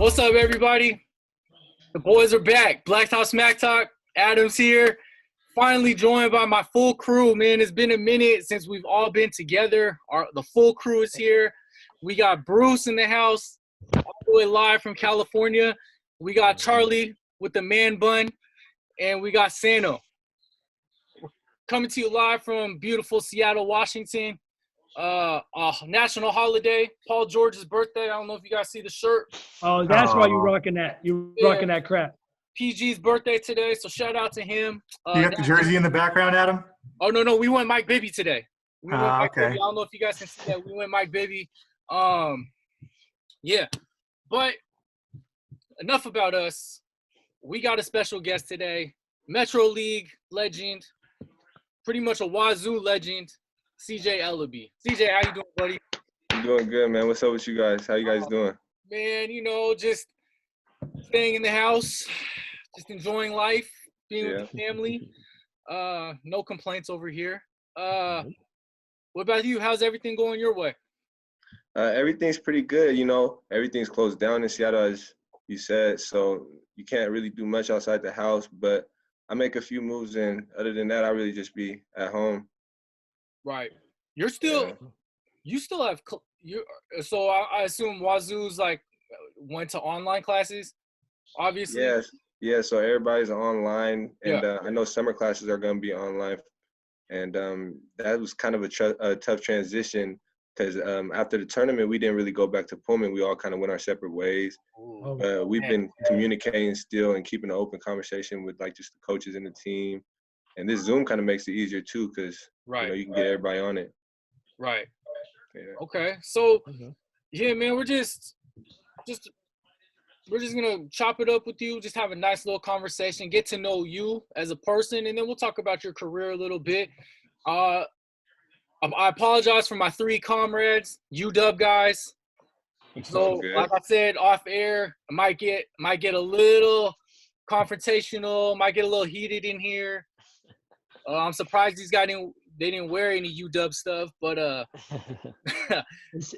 What's up, everybody? The boys are back. Black Talk Smack Talk. Adam's here. Finally joined by my full crew, man. It's been a minute since we've all been together. The full crew is here. We got Bruce in the house, all the way live from California. We got Charlie with the man bun, and we got Sano. We're coming to you live from beautiful Seattle, Washington. National holiday, Paul George's birthday. I don't know if you guys see the shirt. Oh, that's why you're rocking that. You're rocking that crap. PG's birthday today, so shout out to him. You got the jersey in the background, Adam? Oh, no, we went Mike Bibby today. We went Mike okay. Bibby. I don't know if you guys can see that. We went Mike Bibby. Yeah. But enough about us. We got a special guest today. Metro League legend, pretty much a Wazoo legend, CJ Elleby. CJ, how you doing, buddy? I'm doing good, man. What's up with you guys? How you guys doing? Man, just staying in the house, just enjoying life, being with the family. No complaints over here. What about you? How's everything going your way? Everything's pretty good. Everything's closed down in Seattle, as you said, so you can't really do much outside the house, but I make a few moves, and other than that, I really just be at home. Right. You still have, so I assume Wazoo's went to online classes, obviously? Yes. Yeah, so everybody's online, and I know summer classes are going to be online, and that was kind of a tough transition because after the tournament, we didn't really go back to Pullman. We all kind of went our separate ways. We've been communicating still and keeping an open conversation with just the coaches and the team, and this Zoom kind of makes it easier too because you can get everybody on it. Right. Yeah. Okay. So, yeah, man, we're just gonna chop it up with you, just have a nice little conversation, get to know you as a person, and then we'll talk about your career a little bit. I apologize for my three comrades, UW guys. So, like I said, off air, I might get a little confrontational, might get a little heated in here. I'm surprised these guys didn't wear any UW stuff, but It's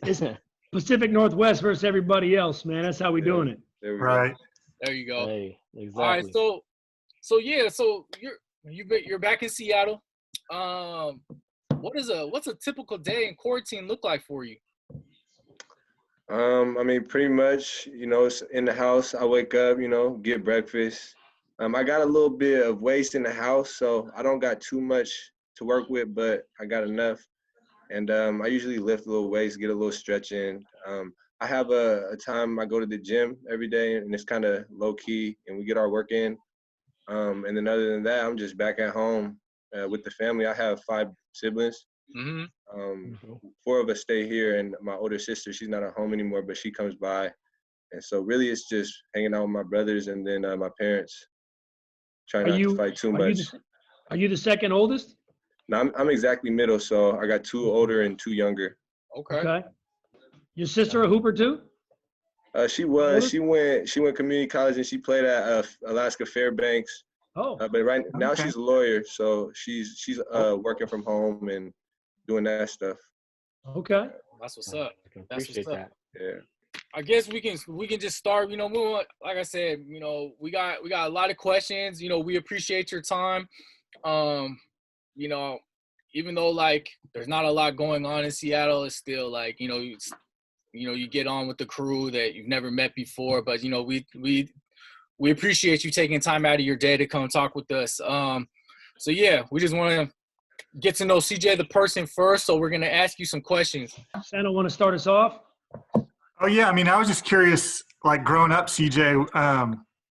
Pacific Northwest versus everybody else, man. That's how we doing it. Right. There you go. Hey, exactly. All right, so you're back in Seattle. What's a typical day in quarantine look like for you? Pretty much, it's in the house. I wake up, get breakfast. I got a little bit of waste in the house, so I don't got too much to work with, but I got enough. And I usually lift a little weights, get a little stretch in. I have a time I go to the gym every day, and it's kind of low-key, and we get our work in. And then other than that, I'm just back at home with the family. I have 5 siblings. Mm-hmm. 4 of us stay here, and my older sister, she's not at home anymore, but she comes by. And so really it's just hanging out with my brothers and then my parents. Trying not to fight too much. Are you the second oldest? No, I'm exactly middle, so I got 2 older and 2 younger. Okay. Your sister a hooper too? She went community college and she played at Alaska Fairbanks. But right now she's a lawyer, so she's working from home and doing that stuff. Okay. That's what's up. Appreciate that. Yeah. I guess we can just start. Like I said, we got a lot of questions. We appreciate your time. Even though there's not a lot going on in Seattle, it's still you get on with the crew that you've never met before. But we appreciate you taking time out of your day to come talk with us. So yeah, we just want to get to know CJ the person first. So we're gonna ask you some questions. Santa, want to start us off? Oh, yeah. I was just curious, growing up, CJ,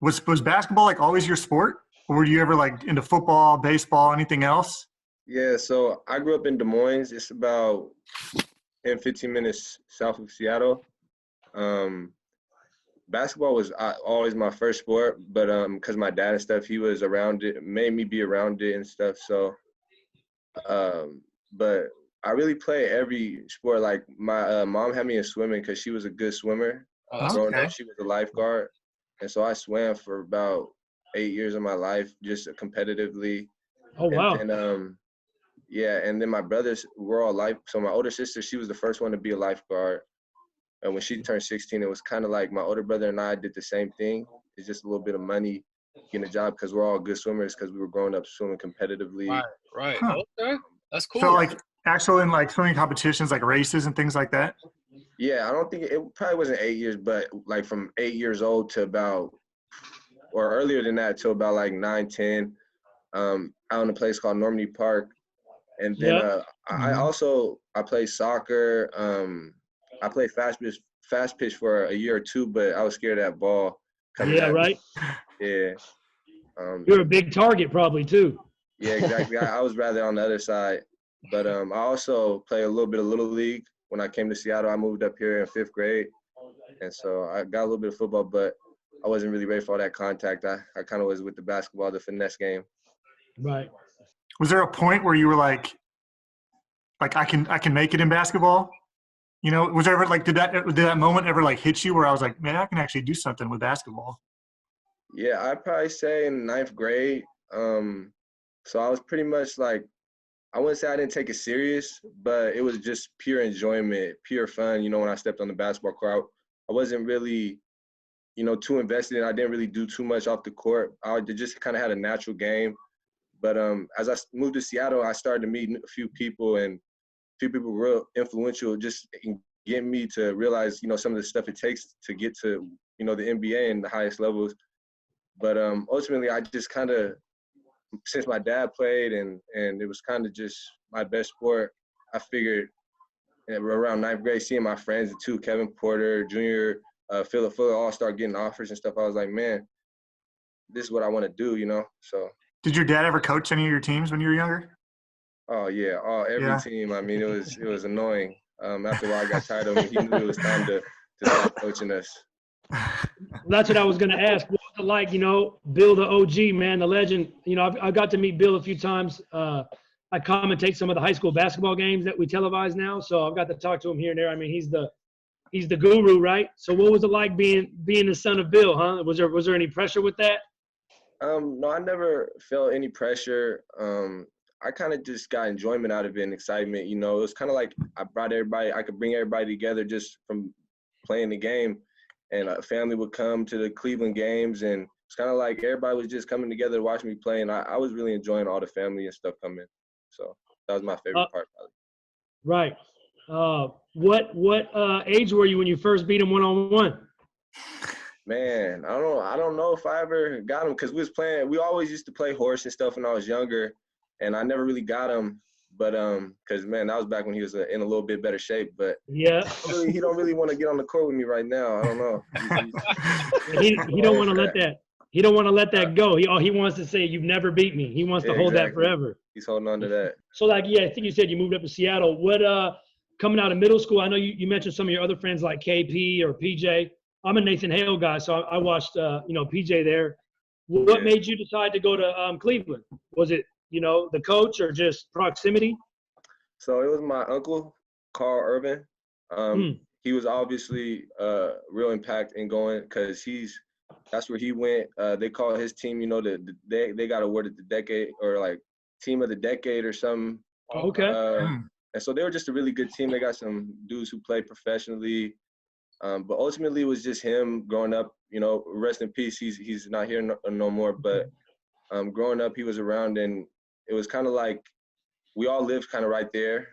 was basketball always your sport? Or were you ever into football, baseball, anything else? Yeah, so I grew up in Des Moines. It's about 10, 15 minutes south of Seattle. Basketball was always my first sport, but because my dad and stuff, he was around it, made me be around it and stuff. So, but I really play every sport. My mom had me in swimming because she was a good swimmer. Growing up, she was a lifeguard. And so I swam for about 8 years of my life, just competitively. Oh, wow. And and then my brothers were all so my older sister, she was the first one to be a lifeguard. And when she turned 16, it was kind of like my older brother and I did the same thing. It's just a little bit of money, getting a job because we're all good swimmers because we were growing up swimming competitively. Right. Huh. Okay. That's cool. So like actual in like swimming competitions, like races and things like that. Yeah, I don't think it probably wasn't 8 years, but like from 8 years old to about, or earlier than that, to about like 9, 10, out in a place called Normandy Park. And then Yep. I played soccer. I played fast pitch for a year or two, but I was scared of that ball coming Yeah, at me. right. Yeah. You're a big target probably too. Yeah, exactly. I was rather on the other side. But I also played a little bit of Little League. When I came to Seattle, I moved up here in 5th grade. And so I got a little bit of football, but I wasn't really ready for all that contact. I kind of was with the basketball, the finesse game. Right. Was there a point where you were like I can make it in basketball? You know, was there ever like did that moment ever like hit you where I was like, man, I can actually do something with basketball? Yeah, I'd probably say in 9th grade. So I was pretty much like, I wouldn't say I didn't take it serious, but it was just pure enjoyment, pure fun. You know, when I stepped on the basketball court, I wasn't really, too invested in. I didn't really do too much off the court. I just kind of had a natural game. But as I moved to Seattle, I started to meet a few people, and a few people were real influential just in getting me to realize, some of the stuff it takes to get to, the NBA and the highest levels. But ultimately, I just kind of, since my dad played and it was kind of just my best sport, I figured around 9th grade, seeing my friends too, Kevin Porter, Junior, Philip Fuller, all start getting offers and stuff, I was like, man, this is what I want to do, So. Did your dad ever coach any of your teams when you were younger? Oh yeah, every team. I mean, it was annoying. After a while, I got tired of him. He knew it was time to stop coaching us. That's what I was going to ask. What was it like, Bill, the OG, man, the legend? I've got to meet Bill a few times. I commentate some of the high school basketball games that we televise now, so I've got to talk to him here and there. I mean, he's the guru, right? So what was it like being the son of Bill, huh? Was there any pressure with that? No, I never felt any pressure. I kind of just got enjoyment out of it and excitement. It was kind of like I could bring everybody together just from playing the game, and a family would come to the Cleveland games, and it's kind of like everybody was just coming together to watch me play, and I was really enjoying all the family and stuff coming. So that was my favorite part, probably. Right. What age were you when you first beat him one-on-one? Man, I don't know if I ever got him because we always used to play horse and stuff when I was younger, and I never really got him. But because man, that was back when he was in a little bit better shape. But yeah, he don't really want to get on the court with me right now. I don't know. He don't want to let that. He don't want to let that go. He wants to say you've never beat me. He wants to hold that forever. He's holding on to that. So I think you said you moved up to Seattle. What coming out of middle school? I know you mentioned some of your other friends like KP or PJ. I'm a Nathan Hale guy, so I watched PJ there. What made you decide to go to Cleveland? Was it the coach or just proximity? So it was my uncle, Carl Urban. He was obviously real impact in going because that's where he went. They call his team, they got awarded the decade or like team of the decade or something. Okay. And so they were just a really good team. They got some dudes who played professionally. But ultimately, it was just him growing up. Rest in peace. He's not here no more. But growing up, he was around, and it was kind of like we all lived kind of right there.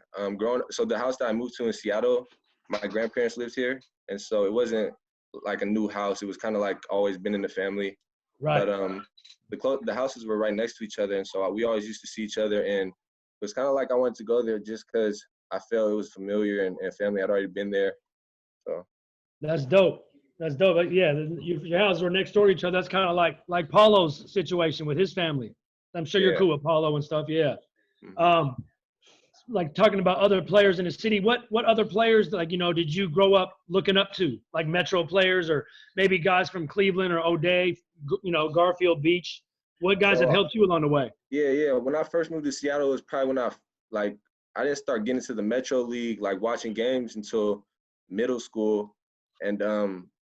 So the house that I moved to in Seattle, my grandparents lived here, and so it wasn't like a new house. It was kind of like always been in the family. Right. But the houses were right next to each other, and so we always used to see each other. And it was kind of like I wanted to go there just because I felt it was familiar and family had already been there. So. That's dope. That's dope. Yeah, your houses were next door to each other. That's kind of like Paulo's situation with his family. I'm sure you're cool with Paulo and stuff. Yeah. Mm-hmm. Like talking about other players in the city. What other players did you grow up looking up to? Like Metro players or maybe guys from Cleveland or O'Day, Garfield Beach. What guys have helped you along the way? Yeah. When I first moved to Seattle, it was probably when I didn't start getting into the Metro League, like watching games until middle school. And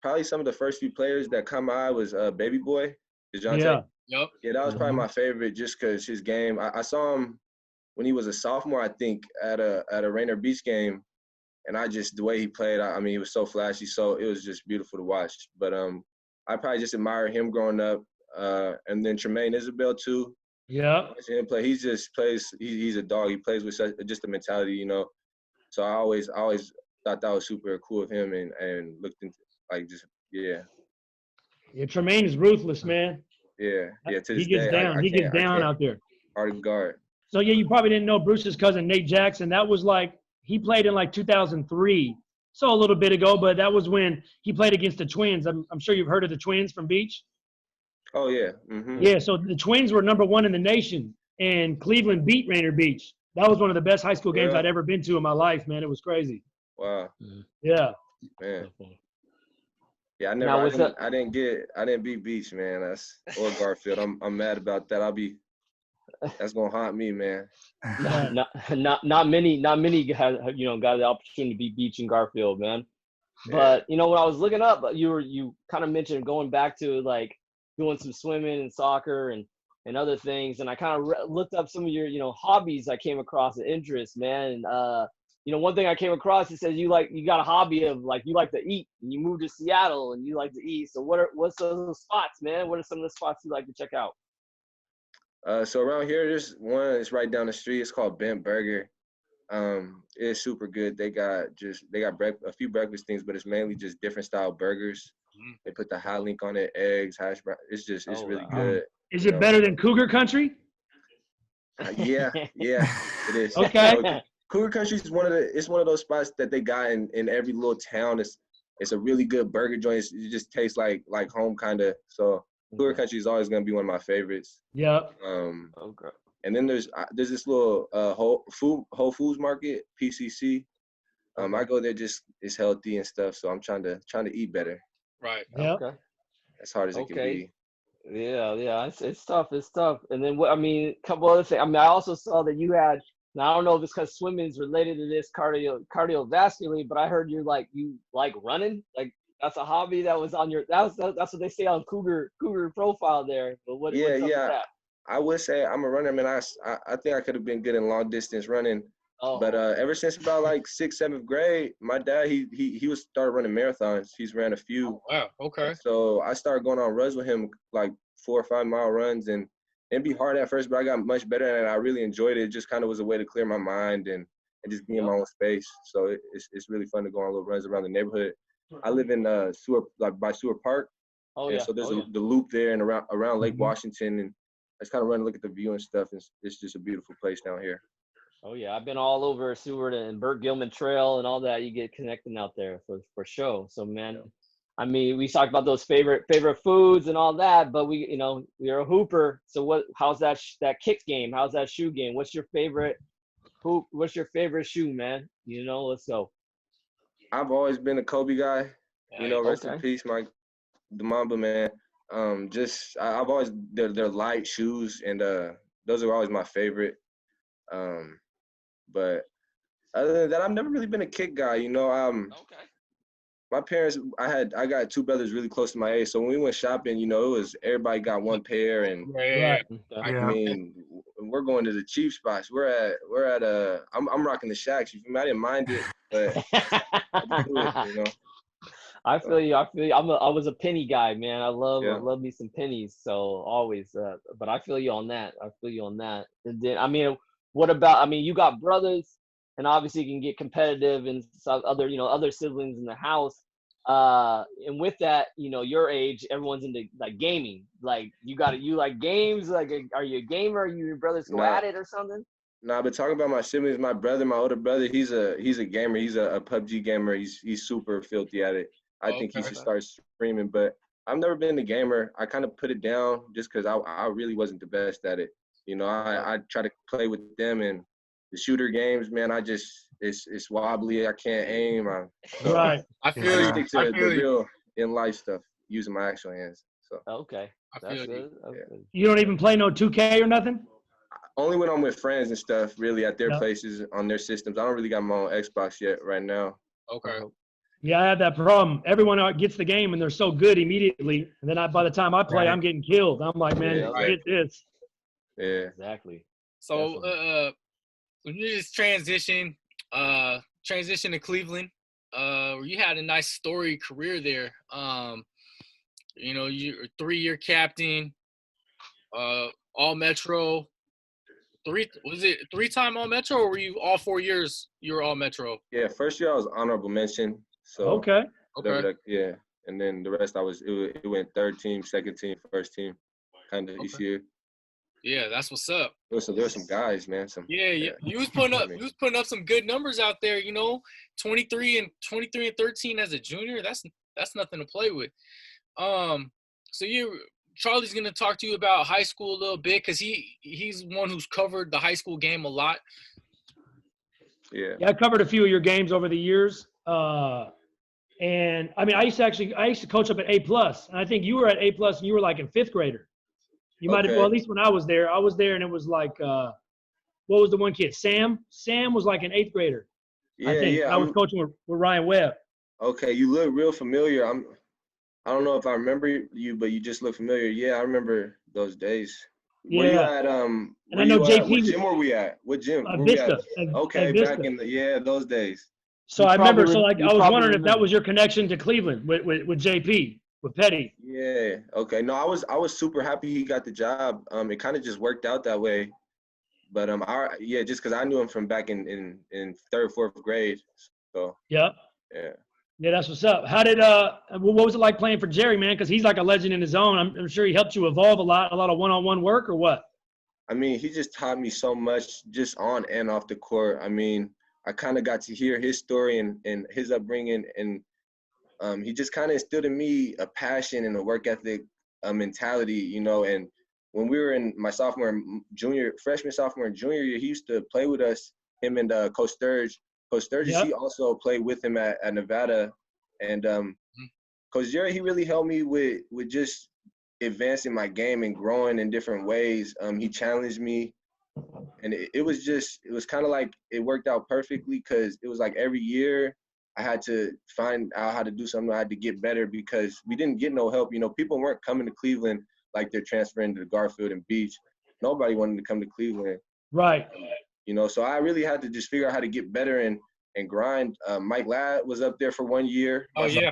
probably some of the first few players that caught my eye was Baby Boy, DeJounte. Yeah. Yep. Yeah, that was probably my favorite just because his game. I saw him when he was a sophomore, I think, at a Rainier Beach game. And the way he played, I mean, he was so flashy. So it was just beautiful to watch. But I probably just admire him growing up. And then Tremaine Isabel too. Yeah. Watching him play, he just plays. He's a dog. He plays with just a mentality, you know. So I always thought that was super cool of him, and looked into Yeah, Tremaine is ruthless, man. Yeah. To He this gets day, down. He gets I down can't out there. hard guard. So yeah, you probably didn't know Bruce's cousin Nate Jackson. That was like he played in like 2003, so a little bit ago. But that was when he played against the Twins. I'm sure you've heard of the Twins from Beach. Oh yeah. Mm-hmm. Yeah. So the Twins were #1 in the nation, and Cleveland beat Rainier Beach. That was one of the best high school games I'd ever been to in my life, man. It was crazy. Wow. Yeah. Man. Yeah, I didn't beat Beach, man. Or Garfield. I'm mad about that. That's gonna haunt me, man. Not many got the opportunity to beat Beach and Garfield, man. But when I was looking up, you kind of mentioned going back to like doing some swimming and soccer and other things, and I kind of looked up some of your hobbies I came across and interests, man. And one thing I came across, it says you got a hobby of like you like to eat, and you moved to Seattle and you like to eat. So what's those spots, man? What are some of the spots you like to check out? So around here, there's one. It's right down the street. It's called Bent Burger. It's super good. They got a few breakfast things, but it's mainly just different style burgers. They put the hot link on it, eggs, hash brown. It's really good. Is it better than Cougar Country? Yeah, it is. Okay. Cougar Country is one of those spots that they got in every little town. It's a really good burger joint. It just tastes like home kind of. So Cougar Country is always gonna be one of my favorites. Yeah. Okay. And then there's this little Whole Foods market, PCC. I go there it's healthy and stuff. So I'm trying to eat better. Right. Yeah. Okay. As hard as it can be. Yeah. It's tough. And then a couple other things. I also saw that you had. Now I don't know if it's because swimming is related to this cardiovascularly, but I heard you like running. Like that's a hobby that was on your. That's what they say on Cougar profile there. But what's up with that? I would say I'm a runner, man. I think I could have been good in long distance running. Oh. But ever since about like 6th, 7th grade, my dad he started running marathons. He's ran a few. Oh, wow. Okay. So I started going on runs with him, like 4 or 5 mile runs, and it'd be hard at first, but I got much better, and I really enjoyed it. It just kind of was a way to clear my mind and just be in my own space. So it's really fun to go on little runs around the neighborhood. I live in by Seward Park. Oh, and yeah. so there's the loop there and around Lake Washington, and I just kind of run and look at the view and stuff. And it's just a beautiful place down here. Oh yeah, I've been all over Seward and Burt Gilman Trail and all that. You get connecting out there for sure. So man, I mean, we talked about those favorite foods and all that, but we're a hooper. So how's that kick game? How's that shoe game? What's your favorite hoop? What's your favorite shoe, man? Let's go. I've always been a Kobe guy. Rest in peace, the Mamba, man. I've always they're light shoes, and those are always my favorite. But other than that, I've never really been a kick guy. My parents, I got 2 brothers really close to my age, so when we went shopping, it was everybody got one pair, and Right. I mean, we're going to the cheap spots. We're at I'm rocking the Shacks. I didn't mind it, but I do it, I feel you. I was a penny guy, man. I love me some pennies. So always, but I feel you on that. And then, what about, you got brothers, and obviously you can get competitive and some other siblings in the house. And with that, your age, everyone's into like gaming. Like you like games. Like, are you a gamer? Are you your brothers go at it or something? Nah, but talking about my siblings, my older brother, he's a gamer. He's a PUBG gamer. He's super filthy at it. I think he should start streaming. But I've never been a gamer. I kind of put it down just because I really wasn't the best at it. I try to play with them, and the shooter games, man, it's wobbly. I can't aim. Right. I feel you. Stick to the real in life stuff using my actual hands. So okay, that's good. You don't even play no 2K or nothing? Only when I'm with friends and stuff, really, at their places on their systems. I don't really got my own Xbox yet right now. Okay. Yeah, I have that problem. Everyone gets the game and they're so good immediately, and then by the time I play, I'm getting killed. I'm like, man, get this. Yeah. Exactly. So, when you just transition, transition to Cleveland. You had a nice storied career there. You know, you're a 3-year captain, all Metro. Was it 3-time all Metro, or were you all 4 years you were all Metro? Yeah, first year I was honorable mention. So Okay. Okay. yeah, and then the rest it went third team, second team, first team, kind of each year. Yeah, that's what's up. There were some guys, man. Yeah, you was putting up some good numbers out there. You know, 23 and 13 as a junior. That's nothing to play with. So Charlie's gonna talk to you about high school a little bit because he's one who's covered the high school game a lot. Yeah. Yeah, I covered a few of your games over the years. And I mean, I used to coach up at A+, and I think you were at A+, and you were like in 5th grader. You might have, well, at least when I was there, and it was like, what was the one kid? Sam? Sam was like an 8th grader. Yeah, I think. I was coaching with Ryan Webb. Okay, you look real familiar. I don't know if I remember you, but you just look familiar. Yeah, I remember those days. Yeah. Were you at and I know JP. What gym were we at? What gym? Vista. Okay, Vista. back in those days. So I remember. So like, I was wondering if that was your connection to Cleveland with JP, with Petty. Yeah. Okay. No, I was super happy he got the job. It kind of just worked out that way. But just because I knew him from back in 3rd, 4th grade. So. Yep. Yeah. Yeah, that's what's up. How did what was it like playing for Jerry, man? Because he's like a legend in his own. I'm sure he helped you evolve a lot of one-on-one work, or what? I mean, he just taught me so much just on and off the court. I mean, I kind of got to hear his story and his upbringing, and he just kind of instilled in me a passion and a work ethic mentality, you know. And when we were in my freshman, sophomore, and junior year, he used to play with us, him and Coach Sturge. Coach Sturgis, he also played with him at Nevada. And Coach Jerry, he really helped me with just advancing my game and growing in different ways. He challenged me. And it was kind of like it worked out perfectly because it was like every year I had to find out how to do something. I had to get better because we didn't get no help. You know, people weren't coming to Cleveland like they're transferring to Garfield and Beach. Nobody wanted to come to Cleveland. Right. You know, so I really had to just figure out how to get better and grind. Mike Ladd was up there for 1 year. Oh, yeah.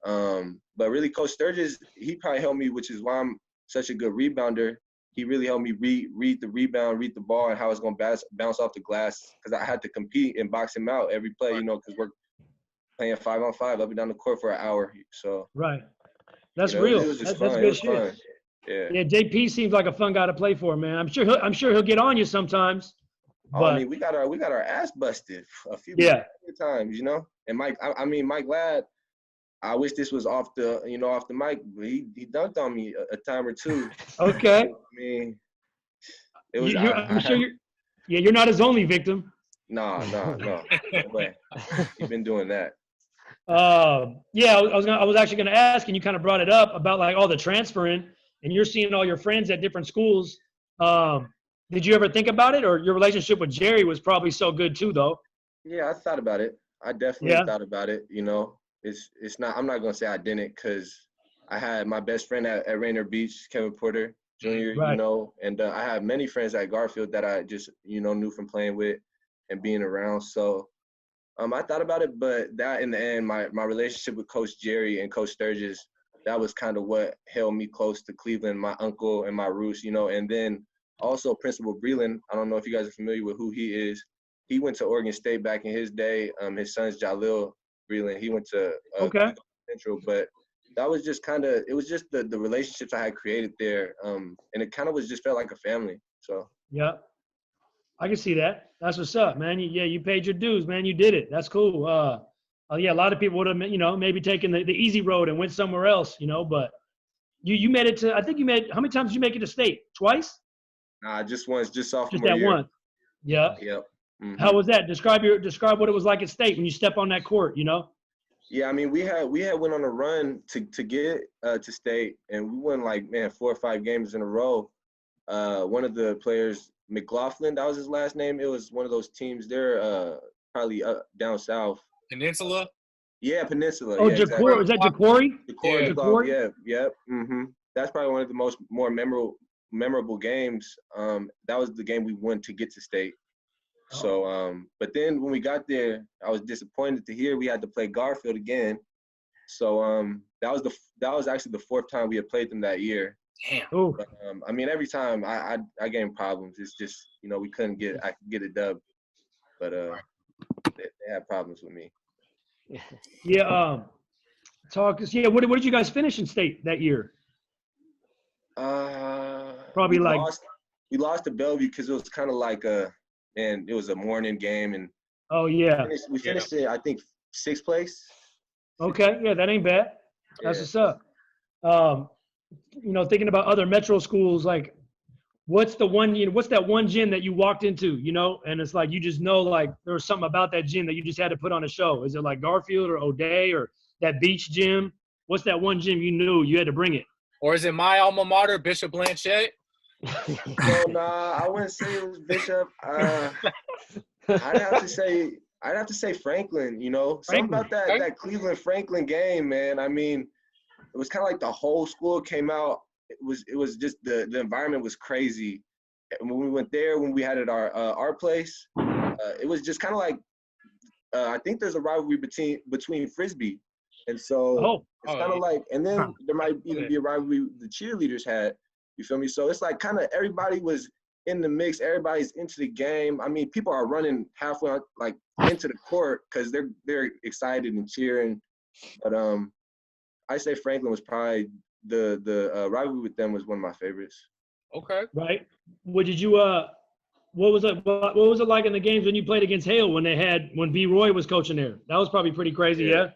But really, Coach Sturgis, he probably helped me, which is why I'm such a good rebounder. He really helped me read the rebound, read the ball, and how it's going to bounce off the glass because I had to compete and box him out every play, you know, because we're playing 5-on-5 up and down the court for an hour. So right. That's you know, real. It was just that's fun. good shit. Fun. Yeah. Yeah, JP seems like a fun guy to play for, man. I'm sure he'll get on you sometimes. But, I mean, we got our ass busted a few times, you know. And Mike Ladd, I wish this was off the mic, but he dunked on me a time or two. Okay. I mean, it was. You're not his only victim. No way. You've been doing that. Yeah, I was actually gonna ask, and you kind of brought it up about like all the transferring, and you're seeing all your friends at different schools. Did you ever think about it, or your relationship with Jerry was probably so good too, though? Yeah, I thought about it. I definitely thought about it. You know, it's not. I'm not gonna say I didn't, because I had my best friend at Rainier Beach, Kevin Porter Jr. Right. You know, and I have many friends at Garfield that I just knew from playing with and being around. So I thought about it, but that in the end, my relationship with Coach Jerry and Coach Sturgis, that was kind of what held me close to Cleveland, my uncle and my roots, and then also Principal Breland. I don't know if you guys are familiar with who he is. He went to Oregon State back in his day. His son's Jalil Breland. He went to Central, but that was just it was just the relationships I had created there. And it kind of just felt like a family. So yeah, I can see that. That's what's up, man. You paid your dues, man. You did it. That's cool. A lot of people would have, maybe taken the easy road and went somewhere else, but you made it to, I think how many times did you make it to state? Twice? Nah, just once, just sophomore year. Just that one. Yeah. Yep. Mm-hmm. How was that? Describe what it was like at state when you step on that court, Yeah, I mean, we had went on a run to get to state, and we won 4 or 5 games in a row. One of the players, McLaughlin, that was his last name. It was one of those teams. They're probably down south. Peninsula? Yeah, Peninsula. Oh, yeah, Jacori? exactly. Was that Jacori? Jacori. Yeah, yep. Mm-hmm. That's probably one of the more memorable games. That was the game we won to get to state. So, but then when we got there, I was disappointed to hear we had to play Garfield again. So that was actually the 4th time we had played them that year. Damn. Oh, But, I mean, every time I gained problems. It's just, we couldn't get a dub, but they had problems with me. yeah. Yeah. What did you guys finish in state that year? Probably we lost to Bellevue because it was kind of like it was a morning game, and Oh yeah. we finished it, I think, 6th place. Okay. Yeah, that ain't bad. That's what's up. Thinking about other metro schools, like what's that one gym that you walked into, and it's like you just know like there was something about that gym that you just had to put on a show. Is it like Garfield or O'Day or that beach gym? What's that one gym you knew you had to bring it? Or is it my alma mater, Bishop Blanchette? No, nah, I wouldn't say it was Bishop. I'd have to say Franklin. Something about that Cleveland Franklin game, man. I mean, it was kind of like the whole school came out. It was just the environment was crazy. And when we went there, when we had it at our place, it was just kind of like I think there's a rivalry between Frisbee, and so it's kind of like, and then there might even be a rivalry the cheerleaders had. You feel me? So it's like kind of everybody was in the mix. Everybody's into the game. I mean, people are running halfway like into the court because they're excited and cheering. But I say Franklin was probably the rivalry with them was one of my favorites. Okay. Right. What was it like in the games when you played against Hale when B. Roy was coaching there? That was probably pretty crazy, yeah?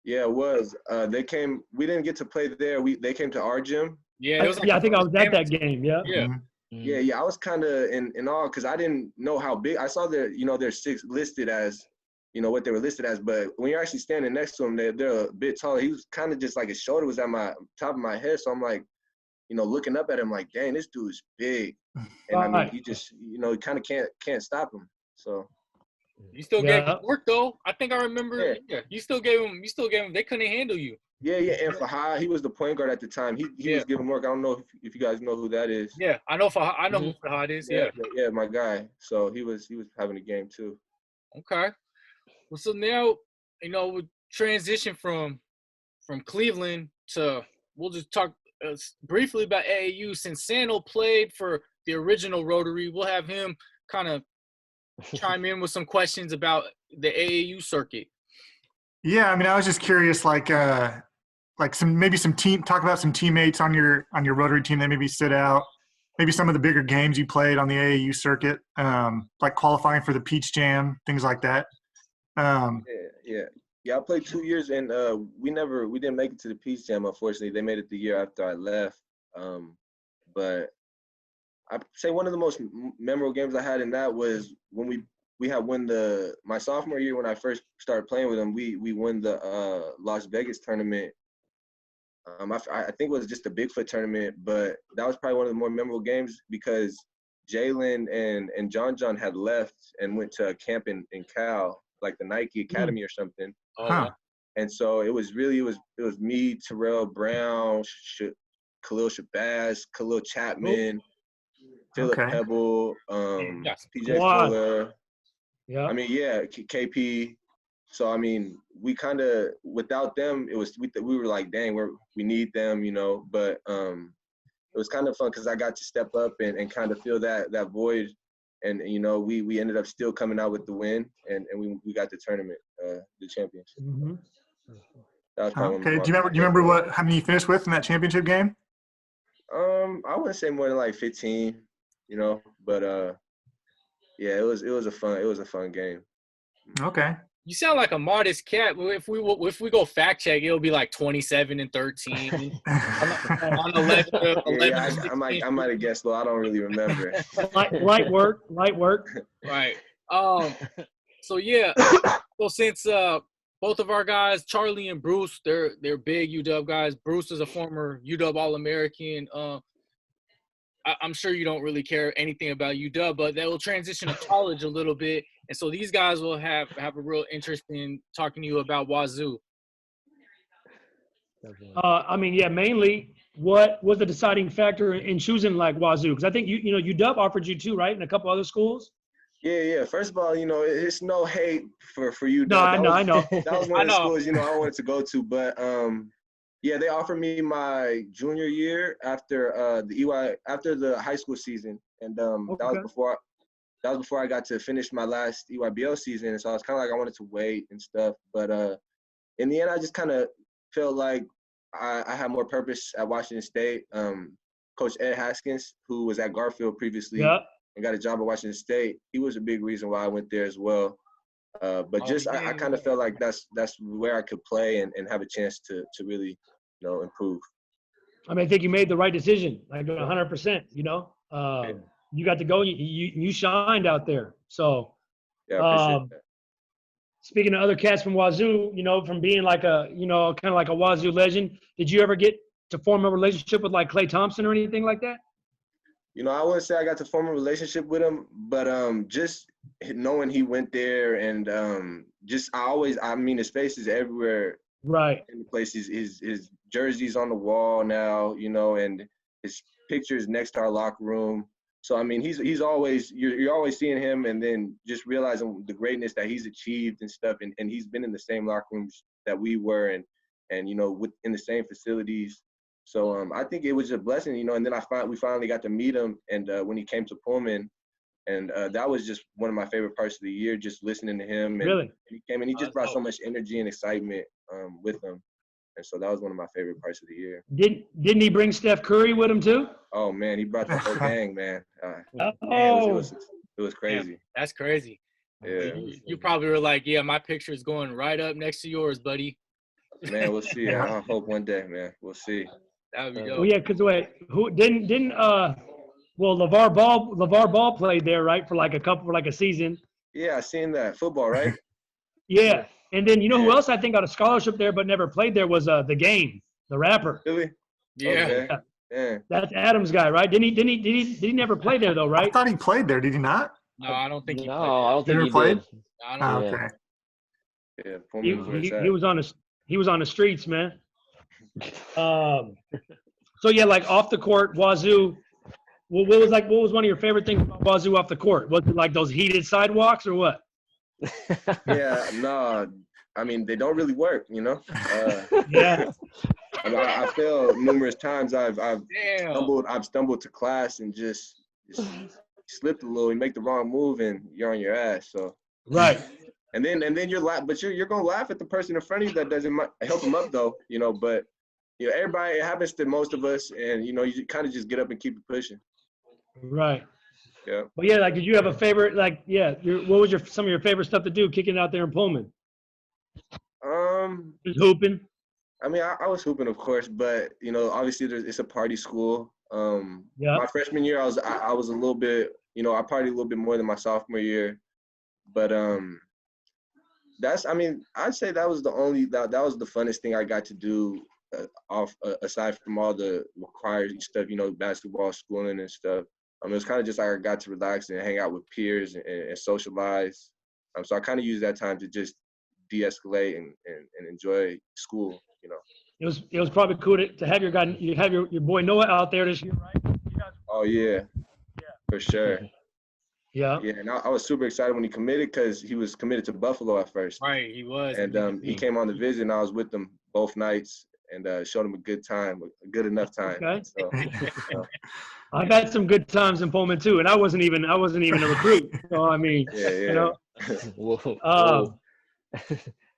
Yeah, it was. We didn't get to play there. They came to our gym. Yeah, I think I was at that game, yeah. Yeah. Yeah, I was kind of in awe because I didn't know how big. I saw they're 6 listed as, what they were listed as, but when you're actually standing next to them, they're a bit taller. He was kind of just like his shoulder was at my top of my head, so I'm like, looking up at him like, dang, this dude's big, and I mean, he just, kind of can't stop him. So you still gave him work though. I think I remember. Yeah, you still gave him. They couldn't handle you. Yeah, and Fahad, he was the point guard at the time. He was giving work. I don't know if you guys know who that is. Yeah, I know Fahad. I know who Fahad is. Yeah, my guy. So he was having a game too. Okay. Well, so now we transition from Cleveland to, we'll just talk briefly about AAU. Since Sano played for the original Rotary, we'll have him kind of chime in with some questions about the AAU circuit. Yeah, I mean, I was just curious, like talk about some teammates on your Rotary team that maybe stood out, maybe some of the bigger games you played on the AAU circuit, like qualifying for the Peach Jam, things like that. Yeah. I played 2 years, and we didn't make it to the Peach Jam. Unfortunately, they made it the year after I left. But I'd say one of the most memorable games I had in that was when we had won my sophomore year when I first started playing with them. We won the Las Vegas tournament. I think it was just a Bigfoot tournament, but that was probably one of the more memorable games because Jalen and John had left and went to a camp in Cal, like the Nike Academy or something. And so it was me, Terrell Brown, Khalil Shabazz, Khalil Chapman, Philip Pebble, PJ Fuller. Yeah. I mean, KP. So I mean, we kind of without them, we were like, dang, we need them, But it was kind of fun because I got to step up and kind of fill that void, and we ended up still coming out with the win, and we got the tournament, the championship. Mm-hmm. That was okay. Do you remember how many you finished with in that championship game? I wouldn't say more than like 15, but yeah, it was a fun game. Okay. You sound like a modest cat. If we go fact check, it'll be like 27 and 13. on 11. Yeah, I might have guessed, though. I don't really remember. Light work. Right. So yeah. So since both of our guys, Charlie and Bruce, they're big UW guys. Bruce is a former UW All-American. I'm sure you don't really care anything about UW, but they will transition to college a little bit. And so these guys will have a real interest in talking to you about Wazoo. Mainly what was the deciding factor in choosing like Wazoo? Because I think UW offered you too, right? And a couple other schools? Yeah. First of all, it's no hate for you. No, I know, I know. That was one I of the know. schools, I wanted to go to. But yeah, they offered me my junior year after after the high school season, and Okay. that was before I got to finish my last EYBL season. And so I was kind of like I wanted to wait and stuff. But in the end, I just kind of felt like I had more purpose at Washington State. Coach Ed Haskins, who was at Garfield previously Yeah. and got a job at Washington State, he was a big reason why I went there as well. But just I kind of felt like that's where I could play and have a chance to really, improve. I mean, I think you made the right decision, like 100%. You got to go. You shined out there. So, Yeah, I appreciate um, that. speaking of other cats from Wazoo, from being like a, kind of like a Wazoo legend, did you ever get to form a relationship with like Klay Thompson or anything like that? I wouldn't say I got to form a relationship with him, but just knowing he went there and I mean, his face is everywhere Right. in the place. His jersey's on the wall now, and his pictures next to our locker room. So I mean, he's always you're always seeing him, and then just realizing the greatness that he's achieved and stuff, and he's been in the same locker rooms that we were, and in the same facilities. So I think it was a blessing, and then we finally got to meet him, and when he came to Pullman, and that was just one of my favorite parts of the year, just listening to him. And Really? he came and he just brought so much energy and excitement with him, and so that was one of my favorite parts of the year. Didn't he bring Steph Curry with him too? Oh man, he brought the whole gang, man. Oh, It was crazy. That's crazy. Yeah, You probably were like, yeah, my picture is going right up next to yours, buddy. man, we'll see. I hope one day, man. We'll see. That would be well, dope. yeah. Because wait, who didn't well, LeVar Ball played there, right, for like a season. Yeah, I seen that football, right? Yeah, and then who Yeah. else I think got a scholarship there but never played there was The Game, the rapper. Really? Yeah. Okay. Yeah. That's Adam's guy, right? Did he never play there though, I right? thought he played there. Did he not? No, I don't think he No, played. I don't think Never he played? did. I Oh, don't. Yeah. okay. Yeah. He, Pullman was where it's at. he was on the streets, man. So yeah, like off the court, Wazoo. What was one of your favorite things about Wazoo off the court? Was it like those heated sidewalks or what? Yeah, no, I mean they don't really work, Yeah. I feel numerous times I've Damn. stumbled to class and just slipped a little. You make the wrong move and you're on your ass. So Right. and then you're gonna laugh at the person in front of you that doesn't help them up though, But everybody, it happens to most of us, and you kind of just get up and keep it pushing. Right. Yeah. But yeah, like, did you have a favorite? Like, yeah, what was some of your favorite stuff to do kicking out there in Pullman? Just hooping. I mean, I was hooping, of course, but obviously it's a party school. Yeah. My freshman year, I was a little bit, I partied a little bit more than my sophomore year, but I'd say that was that was the funnest thing I got to do aside from all the required stuff, basketball, schooling and stuff. It was kind of just like I got to relax and hang out with peers and socialize. So I kind of used that time to just de-escalate and enjoy school, It was probably cool to have your guy, you have your boy Noah out there this year, right? Oh yeah, for sure. Yeah. Yeah, and I was super excited when he committed because he was committed to Buffalo at first. Right, he was. And he came on the visit, and I was with him both nights and showed him a good time, a good enough time. Okay. So, I've had some good times in Pullman too, and I wasn't even a recruit. So I mean, yeah. Whoa.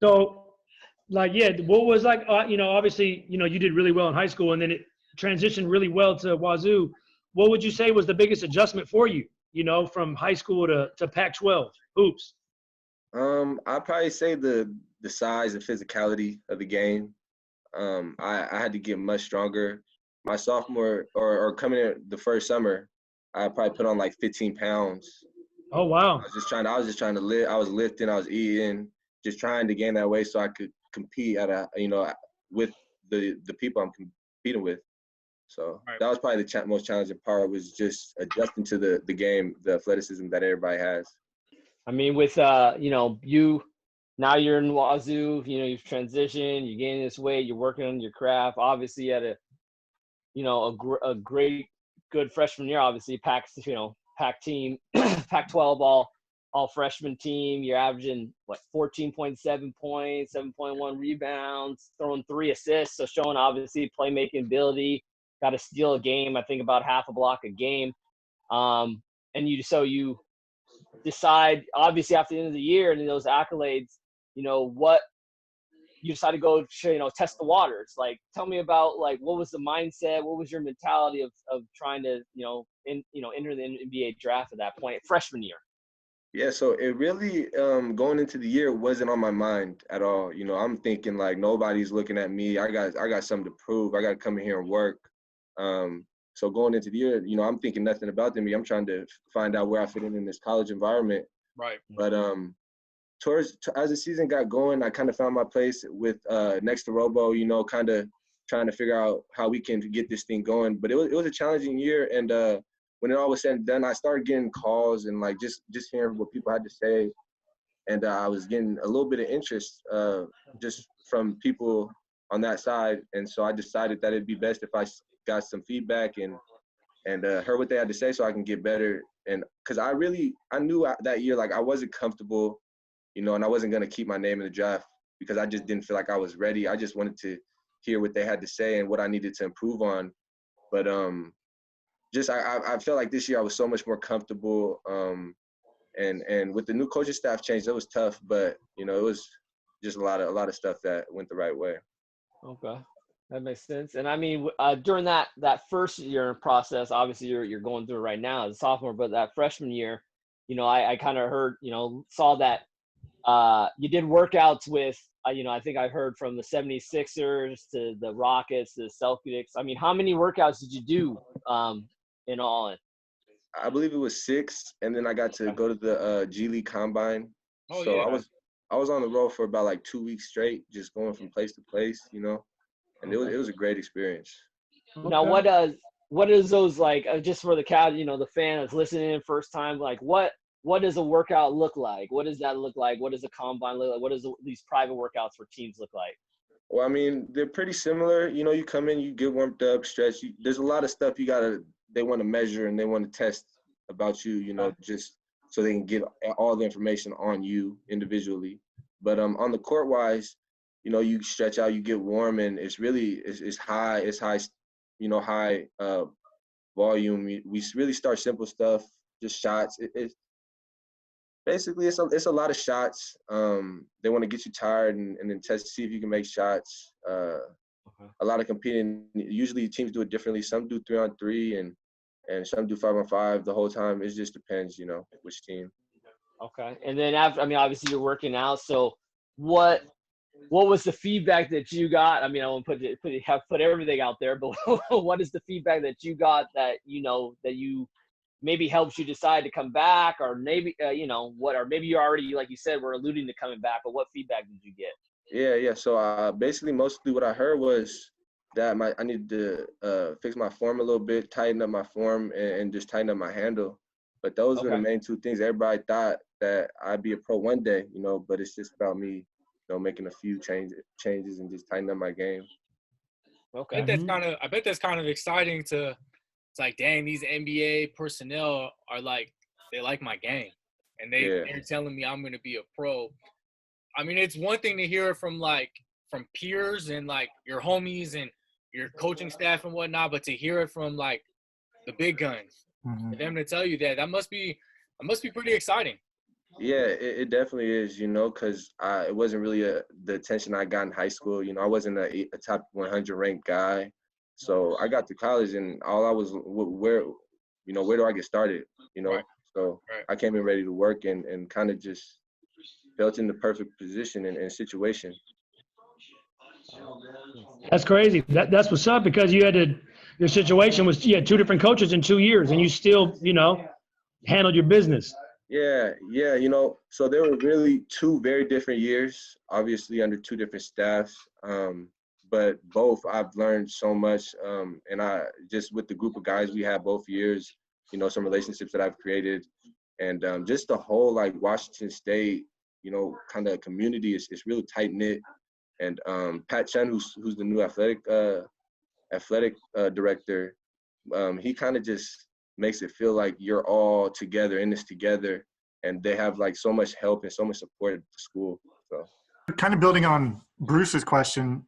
So like, yeah, what was like, obviously, you did really well in high school, and then it transitioned really well to Wazoo. What would you say was the biggest adjustment for you, from high school to Pac-12 hoops? I'd probably say the size and physicality of the game. I had to get much stronger. My sophomore or coming in the first summer, I probably put on like 15 pounds. Oh wow! I was just trying to live. I was lifting, I was eating, just trying to gain that weight so I could compete with the people I'm competing with. So that was probably the most challenging part, was just adjusting to the game, the athleticism that everybody has. I mean, with you now you're in Wazoo, you've transitioned, you're gaining this weight, you're working on your craft. Obviously, you had a great, good freshman year. Obviously, Pac team, Pac-12 all all freshman team. You're averaging, 14.7 points, 7.1 rebounds, throwing 3 assists. So showing, obviously, playmaking ability. Got to steal a game, I think about half a block a game. And you decide, obviously, after the end of the year and those accolades, what you decide to go, test the waters. Like, tell me about, like, what was the mindset? What was your mentality of trying to, enter the NBA draft at that point, freshman year? Yeah, so it really, going into the year, wasn't on my mind at all. I'm thinking, like, nobody's looking at me. I got something to prove. I got to come in here and work. So going into the year, I'm thinking nothing about them. I'm trying to find out where I fit in this college environment. Right. But as the season got going, I kind of found my place with next to Robo, kind of trying to figure out how we can get this thing going. But it was a challenging year, and when it all was said and done, I started getting calls and like just hearing what people had to say, and I was getting a little bit of interest just from people on that side, and so I decided that it'd be best if I got some feedback and heard what they had to say so I can get better. And because I knew that year, like, I wasn't comfortable, and I wasn't going to keep my name in the draft because I just didn't feel like I was ready. I just wanted to hear what they had to say and what I needed to improve on. But I felt like this year I was so much more comfortable. And with the new coaching staff change, it was tough, but it was just a lot of stuff that went the right way. Okay. That makes sense. And I mean, during that first year process, obviously you're going through it right now as a sophomore, but that freshman year, I kind of heard, saw that you did workouts with, I think I heard from the 76ers to the Rockets to the Celtics. I mean, how many workouts did you do in all? I believe it was 6, and then I got to go to the G League Combine. Oh, so yeah. I was on the road for about like 2 weeks straight, just going from place to place, and it was a great experience. Now, what is those like? Just for the the fan that's listening in first time, like what does a workout look like? What does that look like? What does a combine look like? What does these private workouts for teams look like? Well, I mean, they're pretty similar. You come in, you get warmed up, stretch. There's a lot of stuff they want to measure and they want to test about you, just so they can get all the information on you individually. But on the court wise, you stretch out, you get warm, and it's really it's high, high volume. We really start simple stuff, just shots. Basically, it's a lot of shots. They want to get you tired and then test to see if you can make shots. A lot of competing. Usually teams do it differently. Some do 3-on-3 and some do 5-on-5 the whole time. It just depends, which team. Okay. And then after, I mean, obviously you're working out. So what was the feedback that you got? I mean, I won't put everything out there, but what is the feedback that you got that that you maybe helps you decide to come back, or maybe or maybe you already, like you said, were alluding to coming back, but what feedback did you get? Yeah. So basically, mostly what I heard was that I needed to fix my form a little bit, tighten up my form, and just tighten up my handle. But those were the main 2 things. Everybody thought that I'd be a pro one day, but it's just about me, making a few changes and just tighten up my game. Okay. I bet that's kind of exciting to. It's like, dang, these NBA personnel are like, they like my game, and they're telling me I'm going to be a pro. I mean, it's one thing to hear it from peers and like your homies and your coaching staff and whatnot, but to hear it from like the big guns, for them to tell you that must be pretty exciting. Yeah, it definitely is, because it wasn't really the attention I got in high school. I wasn't a top 100 ranked guy. So I got to college and all I was, where do I get started, Right. So I came in ready to work and kind of just felt in the perfect position and situation. That's crazy. That's what's up, because your situation was, you had 2 different coaches in 2 years and you still, handled your business. Yeah. So there were really 2 very different years, obviously under 2 different staffs. But both I've learned so much. And I just, with the group of guys we had both years, some relationships that I've created, and just the whole like Washington State, kind of community is really tight knit. And Pat Chen, who's the new athletic director, he kind of just makes it feel like you're all together in this together. and they have like so much help and so much support at the school. So kind of building on Bruce's question,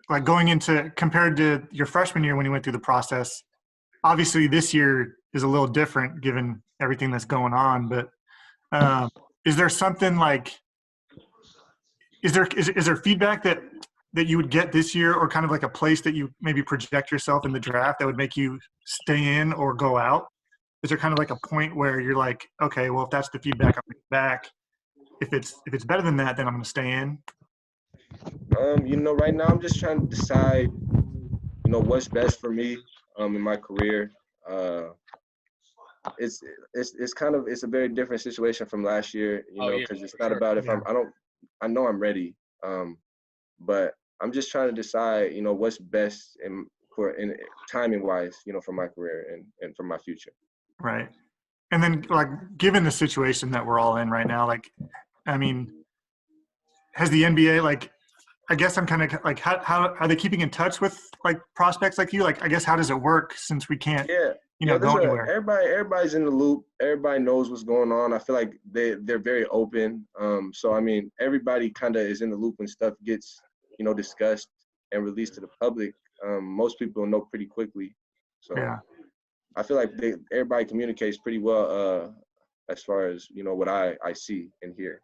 like going into compared to your freshman year when you went through the process, obviously this year is a little different given everything that's going on, but is there something like, is there feedback that you would get this year, or kind of like a place that you maybe project yourself in the draft that would make you stay in or go out? Is there kind of like a point where you're like, okay, well, if that's the feedback I'm getting back, if it's better than that, then I'm going to stay in? you know, right now I'm just trying to decide, you know, what's best for me in my career. It's a very different situation from last year, you know, because it's not about if I know I'm ready, but I'm just trying to decide, you know, what's best in timing wise, you know, for my career and for my future. Right. And then, like, given the situation that we're all in right now, like, I mean, has the NBA, like, I guess I'm kind of like, how are they keeping in touch with like prospects like you? Like, I guess, how does it work since we can't, go anywhere? Everybody's in the loop. Everybody knows what's going on. I feel like they're very open. So, I mean, everybody kind of is in the loop when stuff gets, you know, discussed and released to the public. Most people know pretty quickly. So Yeah. I feel like everybody communicates pretty well as far as, you know, what I see and hear.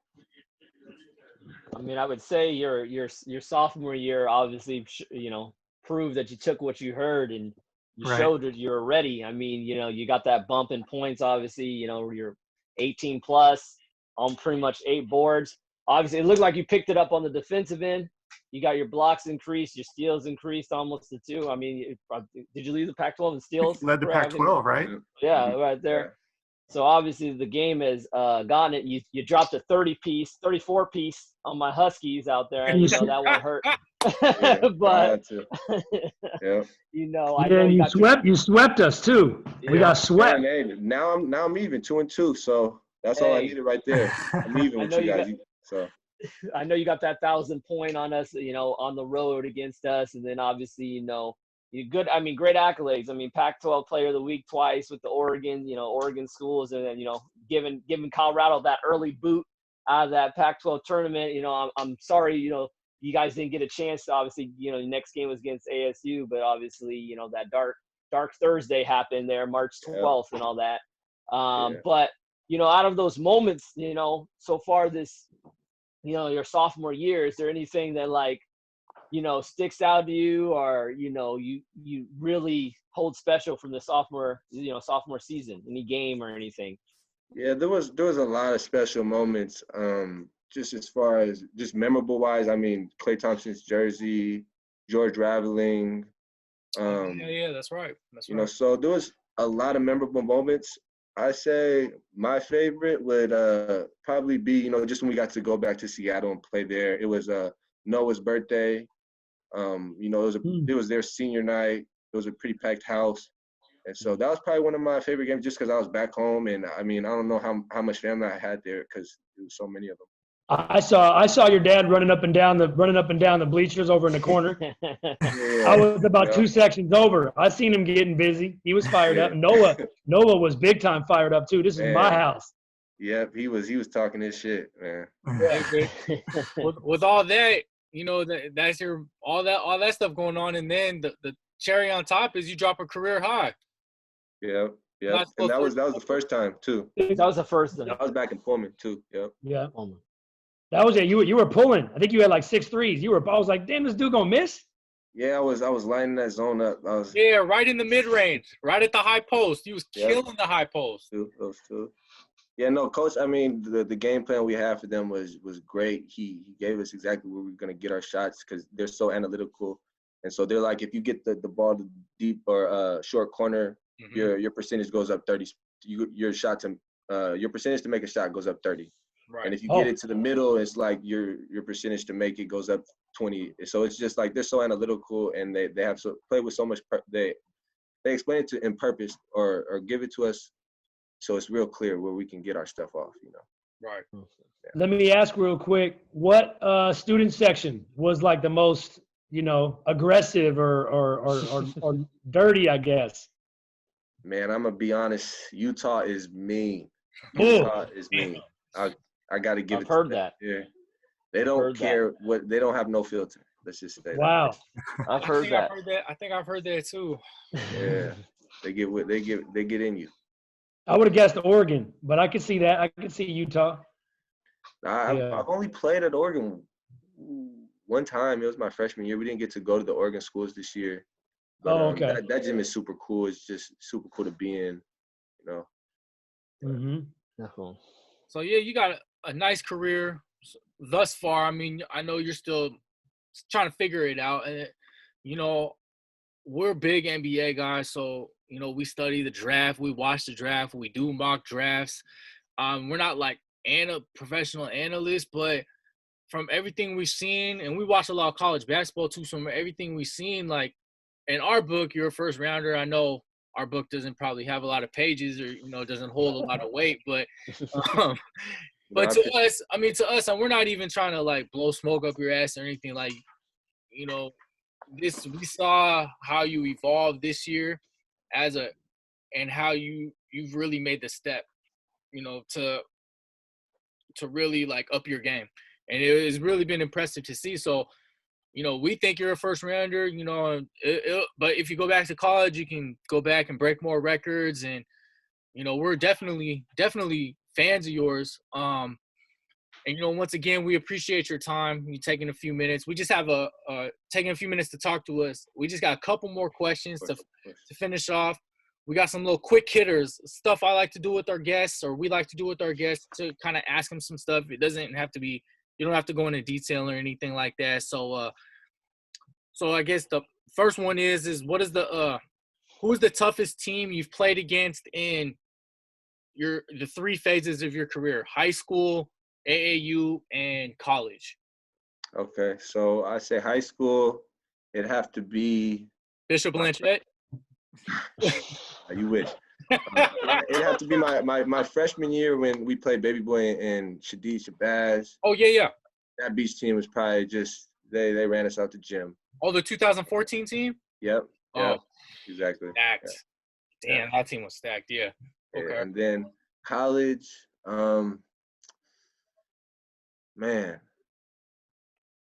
I mean, I would say your sophomore year obviously, you know, proved that you took what you heard and you Right. showed that you were ready. I mean, you know, you got that bump in points, obviously, you know, you're 18 plus on pretty much 8 boards. Obviously, it looked like you picked it up on the defensive end. You got your blocks increased, your steals increased almost to 2. I mean, did you lead the Pac-12 in steals? Led the Pac-12, right? Yeah, right there. Yeah. So obviously the game has gotten it. You dropped a 34-piece on my Huskies out there. You know, that won't hurt. But you know, I know you swept us too. Yeah. We got swept. And now I'm even 2-2. So that's all I needed right there. I'm even with you guys. So I know you got that 1,000 point on us, you know, on the road against us, and then obviously, you know, great accolades. I mean, Pac-12 Player of the Week twice with the Oregon schools, and then, you know, giving Colorado that early boot out of that Pac-12 tournament. You know, I'm sorry, you know, you guys didn't get a chance to, obviously, you know, the next game was against ASU, but obviously, you know, that dark Thursday happened there, March 12th and all that. But, you know, out of those moments, you know, so far this, you know, your sophomore year, is there anything that, like, you know, sticks out to you, or, you know, you really hold special from the sophomore season, any game or anything? Yeah, there was a lot of special moments. Just as far as just memorable wise, I mean, Klay Thompson's jersey, George Raveling. Yeah, that's right. You know, so there was a lot of memorable moments. I say my favorite would probably be, you know, just when we got to go back to Seattle and play there. It was Noah's birthday. You know, it was their senior night. It was a pretty packed house. And so that was probably one of my favorite games, just because I was back home. And I mean, I don't know how much family I had there, because there was so many of them. I saw your dad running up and down the bleachers over in the corner. I was about 2 sections over. I seen him getting busy. He was fired up. Noah was big time fired up too. This is my house. Yep, he was talking his shit, man. with all that, you know, that's all that stuff going on, and then the cherry on top is you drop a career high. Yeah. And that was the first time too. That was the first time. That was back in Pullman too. Yep. Yeah. Pullman. That was it. You were pulling. I think you had like 6 threes. I was like, damn, this dude gonna miss. Yeah, I was lining that zone up. Right in the mid range, right at the high post. He was killing the high post. Those two. Yeah, no, coach. I mean, the game plan we had for them was great. He gave us exactly where we were gonna get our shots, because they're so analytical, and so they're like, if you get the ball to deep or short corner, your percentage goes up 30. Your percentage to make a shot goes up 30. Right. And if you get it to the middle, it's like your percentage to make it goes up 20. So it's just like they're so analytical, and they have play with so much. They explain it in purpose or give it to us, so it's real clear where we can get our stuff off. You know. Right. Yeah. Let me ask real quick, what student section was like the most, you know, aggressive or dirty, I guess? Man, I'm gonna be honest. Utah is mean. Utah is mean. I got to give I've it heard to them. that. Yeah. They don't heard that. care what they don't have no filter. Let's just say Wow. I've I heard think that. I've heard that. I think I've heard that too. that. Yeah. They get what they get in you. I would have guessed Oregon, but I could see that. I could see Utah. I've Yeah. only played at Oregon one time. It was my freshman year. We didn't get to go to the Oregon schools this year. But Oh, okay. that gym is super cool. It's just super cool to be in, you know. Mm-hmm. Definitely. So yeah, you got a nice career thus far. I mean, I know you're still trying to figure it out, and you know, we're big NBA guys, so you know, we study the draft, we watch the draft, we do mock drafts. We're not like professional analysts, but from everything we've seen, and we watch a lot of college basketball too. So from everything we've seen, like in our book, you're a first rounder. I know our book doesn't probably have a lot of pages, or you know, doesn't hold a lot of weight, but um, but to us, and we're not even trying to like blow smoke up your ass or anything. Like, you know, we saw how you evolved this year and how you've really made the step, you know, to really like up your game, and it has really been impressive to see. So, you know, we think you're a first rounder, you know, but if you go back to college, you can go back and break more records, and you know, we're definitely fans of yours. And you know, once again, we appreciate your time. You taking a few minutes. We just have taking a few minutes to talk to us. We just got a couple more questions to finish off. We got some little quick hitters, stuff I like to do with our guests, or we like to do with our guests, to kind of ask them some stuff. It doesn't have to be, you don't have to go into detail or anything like that. So, so I guess the first one is what is who is the toughest team you've played against in the three phases of your career: high school, AAU, and college? Okay, so I say high school, it'd have to be Bishop Blanchett? You wish. It'd have to be my freshman year when we played Baby Boy and Shadid Shabazz. Oh, yeah. That beach team was probably just they ran us out the gym. Oh, the 2014 team? Yep. Oh, exactly. stacked. Yeah. Damn, that team was stacked. Yeah. Okay. And then college, man.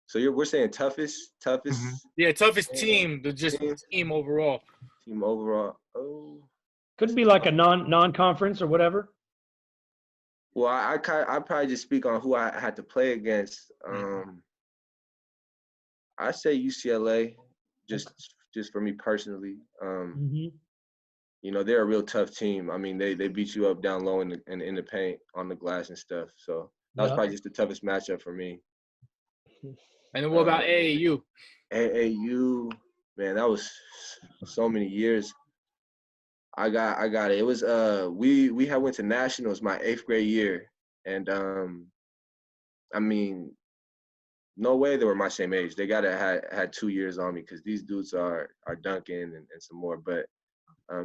So we're saying toughest. Mm-hmm. Yeah, toughest team, team overall. Team overall. Oh. Could be like a non-conference or whatever. Well, I probably just speak on who I had to play against. I say UCLA, just for me personally. You know, they're a real tough team. I mean, they beat you up down low in the paint on the glass and stuff. So that was probably just the toughest matchup for me. And then what about AAU? AAU, man, that was so many years. I got it. It was we had went to nationals my 8th grade year, and I mean, no way they were my same age. They gotta had 2 years on me, because these dudes are Duncan and some more. But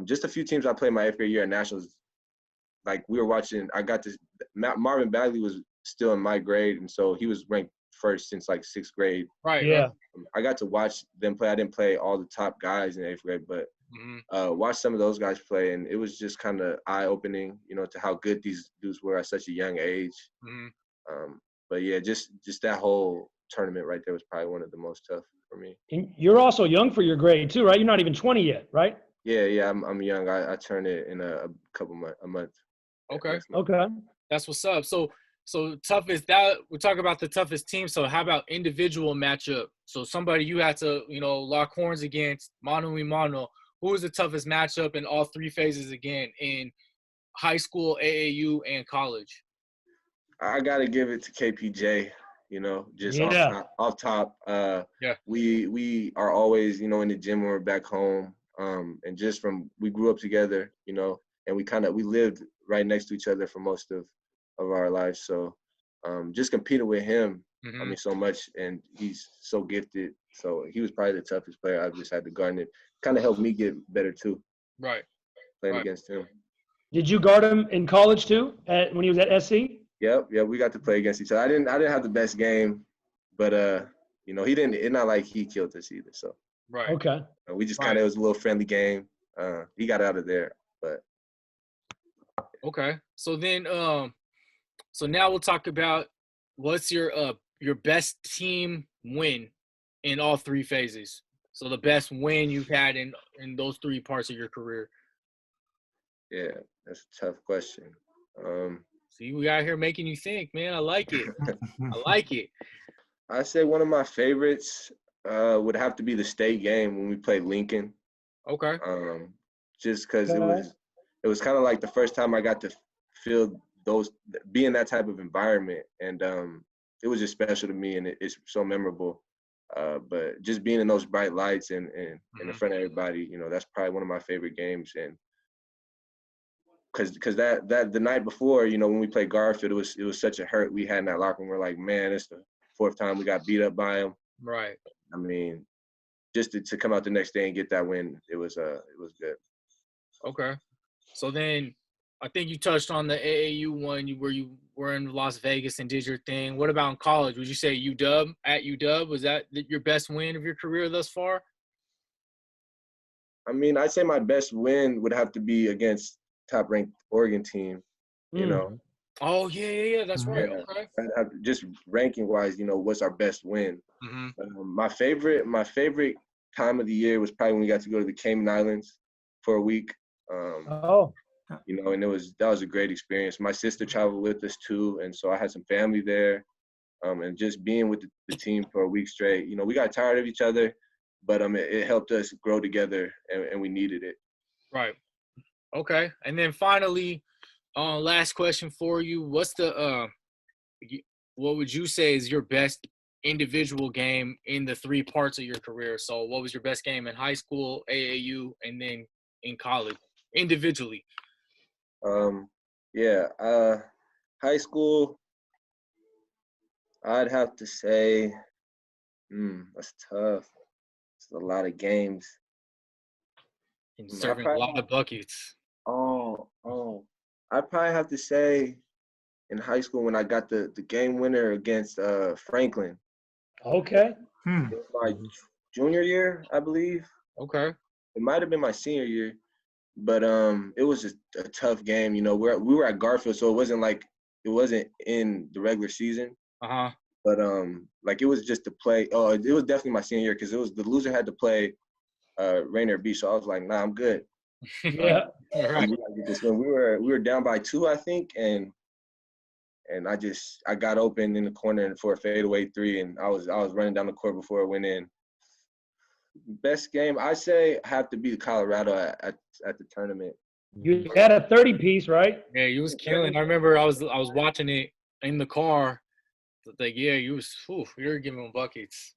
just a few teams I played my 8th grade year at nationals. Like, we were watching. I got this. Marvin Bagley was still in my grade, and so he was ranked first since like 6th grade. Right. Yeah. I got to watch them play. I didn't play all the top guys in 8th grade, but watch some of those guys play, and it was just kind of eye-opening, you know, to how good these dudes were at such a young age. But yeah, just that whole tournament right there was probably one of the most tough for me. And you're also young for your grade too, right? You're not even 20 yet, right? Yeah, I'm young. I turned it in a month. Okay. Okay. That's what's up. So toughest, that we talk about the toughest team. So how about individual matchup? So somebody you had to, you know, lock horns against, mano a mano. Who was the toughest matchup in all three phases again, in high school, AAU, and college? I gotta give it to KPJ. You know, just off top. We are always, you know, in the gym when we're back home. And just we grew up together, you know, and we lived right next to each other for most of our lives. So just competing with him, I mean, so much, and he's so gifted. So he was probably the toughest player I've just had to guard, and it kind of helped me get better too. Right. Playing against him. Did you guard him in college too, when he was at SC? Yep, we got to play against each other. I didn't have the best game, but you know, he didn't. It's not like he killed us either. So right. Okay. We just kind of, it was a little friendly game. He got out of there, but okay. So then, So now we'll talk about what's your best team win in all three phases. So the best win you've had in those three parts of your career. Yeah, that's a tough question. See, we out here making you think, man. I like it. I like it. I say one of my favorites would have to be the state game when we played Lincoln. Okay. Just because it was kind of like the first time I got to feel be in that type of environment, and it was just special to me, and it's so memorable. But just being in those bright lights and in front of everybody, that's probably one of my favorite games. And because that the night before, when we played Garfield, it was such a hurt we had in that locker room. We're like, man, it's the fourth time we got beat up by them. Right. I mean, just to come out the next day and get that win, it was good. Okay. So then I think you touched on the AAU one where you were in Las Vegas and did your thing. What about in college? Would you say UW, at UW, was that your best win of your career thus far? I mean, I'd say my best win would have to be against top-ranked Oregon team, Oh, yeah, that's right. Yeah. Okay. Just ranking-wise, what's our best win. My favorite time of the year was probably when we got to go to the Cayman Islands for a week. And that was a great experience. My sister traveled with us too, and so I had some family there. And just being with the team for a week straight, we got tired of each other, but it helped us grow together, and we needed it. Right. Okay. And then finally, last question for you: what's what would you say is your best individual game in the three parts of your career? So, what was your best game in high school, AAU, and then in college, individually? High school, I'd have to say, that's tough. It's a lot of games. And serving a lot of buckets. I'd probably have to say in high school when I got the game winner against Franklin. Okay. It was my junior year, I believe. Okay. It might have been my senior year, but it was just a tough game. We were at Garfield, so it wasn't in the regular season. But it was just to play. Oh, it was definitely my senior year because it was the loser had to play Rainier Beach. So I was like, nah, I'm good. Yeah. Right. We gotta get this win. We were down by 2, I think, and I got open in the corner for a fadeaway 3, and I was running down the court before it went in. Best game, I say, have to be the Colorado at the tournament. You had a 30-piece, right? Yeah, you was killing. I remember I was watching it in the car. Like, yeah, you were giving them buckets.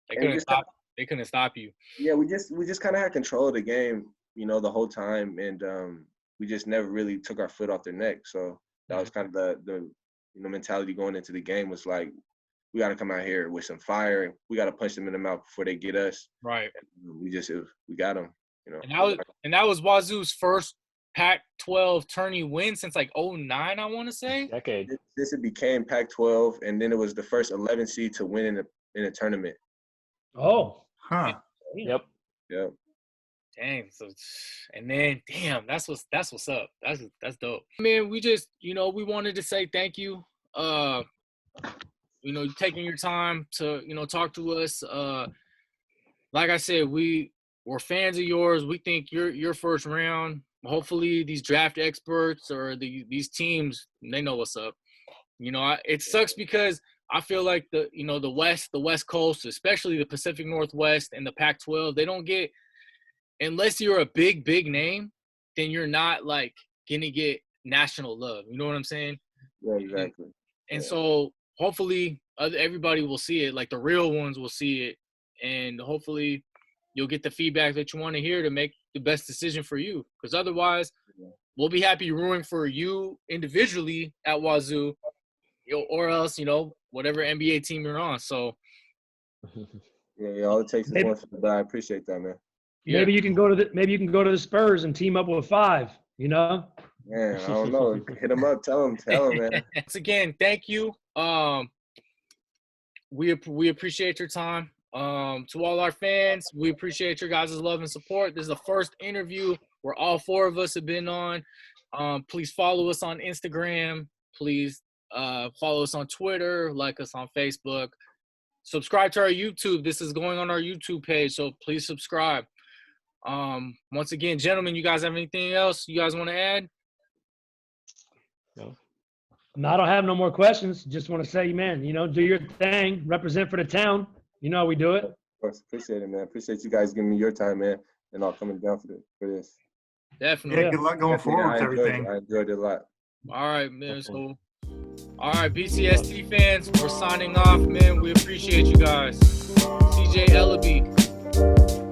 They couldn't stop you. Yeah, we just kind of had control of the game, the whole time, and we just never really took our foot off their neck. So that was kind of the mentality going into the game was like, we got to come out here with some fire. We got to punch them in the mouth before they get us. Right. And we got them. And that was Wazoo's first Pac-12 tourney win since like 2009, I want to say. Decade. This became Pac-12, and then it was the first 11 seed to win in a tournament. Oh. Huh. Yep. Dang. So, and then, damn, that's what's up. That's dope. Man, we just, we wanted to say thank you. Taking your time to, talk to us. Like I said, we're fans of yours. We think you're first round. Hopefully these draft experts or these teams, they know what's up. It sucks because I feel like the West Coast, especially the Pacific Northwest and the Pac-12, they don't get, unless you're a big name, then you're not like gonna get national love. You know what I'm saying? Yeah, exactly. And so hopefully everybody will see it, like the real ones will see it, and hopefully you'll get the feedback that you want to hear to make the best decision for you. Because otherwise, we'll be happy rooting for you individually at Wazoo, or else, whatever NBA team you're on. So yeah, all it takes is one for the die. I appreciate that, man. Yeah. Maybe you can go to the Spurs and team up with 5. Man, I don't know. Hit them up. Tell them, man. Once again, thank you. We appreciate your time. To all our fans, we appreciate your guys' love and support. This is the first interview where all 4 of us have been on. Please follow us on Instagram. Please Follow us on Twitter, like us on Facebook. Subscribe to our YouTube. This is going on our YouTube page, so please subscribe. Once again, gentlemen, you guys have anything else you guys want to add? No, I don't have no more questions. Just want to say, man, do your thing, represent for the town. You know how we do it. Of course, appreciate it, man. Appreciate you guys giving me your time, man, and all coming down for this. Definitely. Yeah, good luck going forward with everything. I enjoyed it a lot. All right, man. So, all right, BTST fans, we're signing off, man. We appreciate you guys. CJ Elleby.